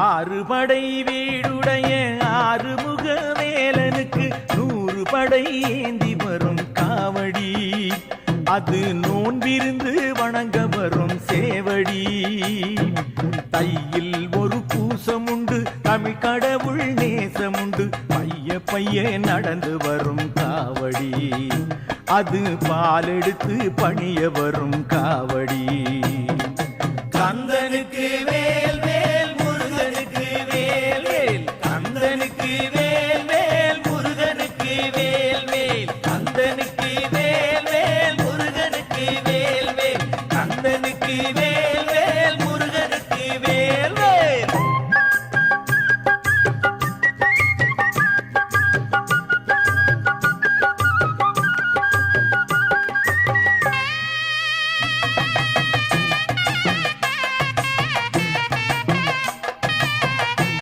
ஆறுபடை வீடுடைய ஆறுமுக வேலனுக்கு 100 படை ஏந்தி வரும் காவடி, அது நோன்பிருந்து வணங்க வரும் சேவடி. தையில் ஒரு பூசமுண்டு, தமிழ் கடவுள் நேசமுண்டு, பைய பைய நடந்து வரும் காவடி, அது பால் எடுத்து பணிய வரும் காவடி.